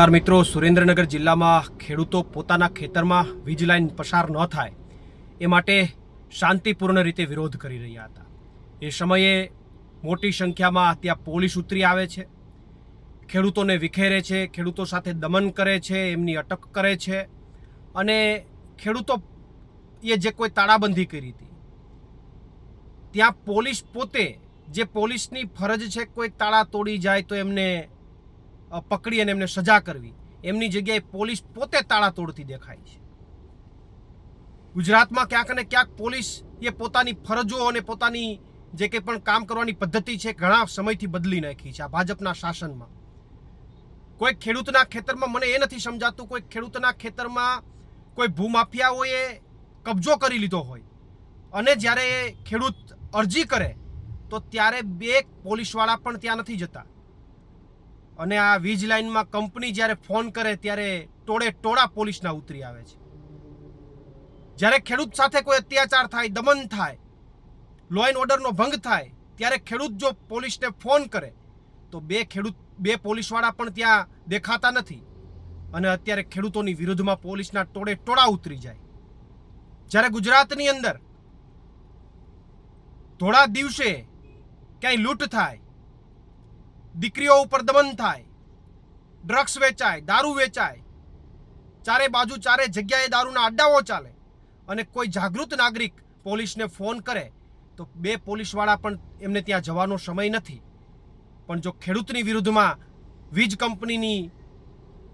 મિત્રો, સુરેન્દ્રનગર જિલ્લામાં ખેડૂતો પોતાના ખેતરમાં વીજ લાઇન પસાર ન થાય એ માટે શાંતિપૂર્ણ રીતે વિરોધ કરી રહ્યા હતા. એ સમયે મોટી સંખ્યામાં ત્યાં પોલીસ ઉતરી આવે છે, ખેડૂતોને વિખેરે છે, ખેડૂતો સાથે દમન કરે છે, એમની અટક કરે છે અને ખેડૂતો એ જે કોઈ તાળાબંધી કરી હતી ત્યાં પોલીસ પોતે, જે પોલીસની ફરજ છે કોઈ તાળા તોડી જાય તો એમને પકડી અને એમને સજા કરવી, એમની જગ્યાએ પોલીસ પોતે તાળા તોડતી દેખાય છે. ગુજરાતમાં ક્યાંક ને ક્યાંક પોલીસ એ પોતાની ફરજો અને પોતાની જે કંઈ પણ કામ કરવાની પદ્ધતિ છે ઘણા સમયથી બદલી નાખી છે. આ ભાજપના શાસનમાં કોઈ ખેડૂતના ખેતરમાં, મને એ નથી સમજાતું, કોઈ ખેડૂતના ખેતરમાં કોઈ ભૂમાફિયાઓએ કબજો કરી લીધો હોય અને જ્યારે એ ખેડૂત અરજી કરે તો ત્યારે બે પોલીસવાળા પણ ત્યાં નથી જતા અને આ વીજ લાઇનમાં કંપની જ્યારે ફોન કરે ત્યારે ટોળે ટોળા પોલીસના ઉતરી આવે છે. જ્યારે ખેડૂત સાથે કોઈ અત્યાચાર થાય, દમન થાય, લો એન્ડ ઓર્ડરનો ભંગ થાય ત્યારે ખેડૂત જો પોલીસને ફોન કરે તો બે પોલીસવાળા પણ ત્યાં દેખાતા નથી અને અત્યારે ખેડૂતોની વિરુદ્ધમાં પોલીસના ટોળે ટોળા ઉતરી જાય. જ્યારે ગુજરાતની અંદર થોડા દિવસે ક્યાંય લૂંટ થાય, દીકરીઓ ઉપર દમન થાય, ડ્રગ્સ વેચાય, દારૂ વેચાય, ચારે બાજુ ચારે જગ્યાએ દારૂના અડ્ડાઓ ચાલે અને કોઈ જાગૃત નાગરિક પોલીસને ફોન કરે તો બે પોલીસવાળા પણ એમને ત્યાં જવાનો સમય નથી. પણ જો ખેડૂતની વિરુદ્ધમાં વીજ કંપનીની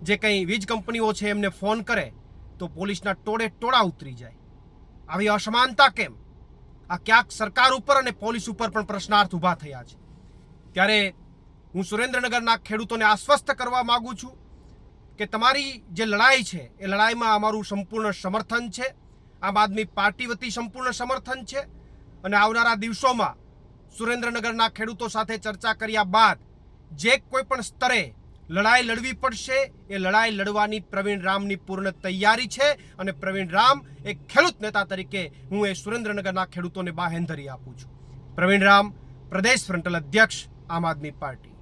જે કંઈ વીજ કંપનીઓ છે એમને ફોન કરે તો પોલીસના ટોળે ટોળા ઉતરી જાય. આવી અસમાનતા કેમ? આ ક્યાંક સરકાર ઉપર અને પોલીસ ઉપર પણ પ્રશ્નાર્થ ઊભા થયા છે. ત્યારે હું સુરેન્દ્રનગરના ખેડૂતોને આશ્વસ્ત કરવા માગું છું કે તમારી જે લડાઈ છે એ લડાઈમાં અમારું સંપૂર્ણ સમર્થન છે. આમ આદમી પાર્ટી વતી સંપૂર્ણ સમર્થન છે અને આવનારા દિવસોમાં સુરેન્દ્રનગરના ખેડૂતો સાથે ચર્ચા કર્યા બાદ જે કોઈ પણ સ્તરે લડાઈ લડવી પડશે એ લડાઈ લડવાની પ્રવીણ રામની પૂર્ણ તૈયારી છે અને પ્રવીણ રામ એક ખેડૂત નેતા તરીકે હું એ સુરેન્દ્રનગરના ખેડૂતોને બાહેંધરી આપું છું. પ્રવીણ રામ, પ્રદેશ ફ્રન્ટલ અધ્યક્ષ, આમ આદમી પાર્ટી.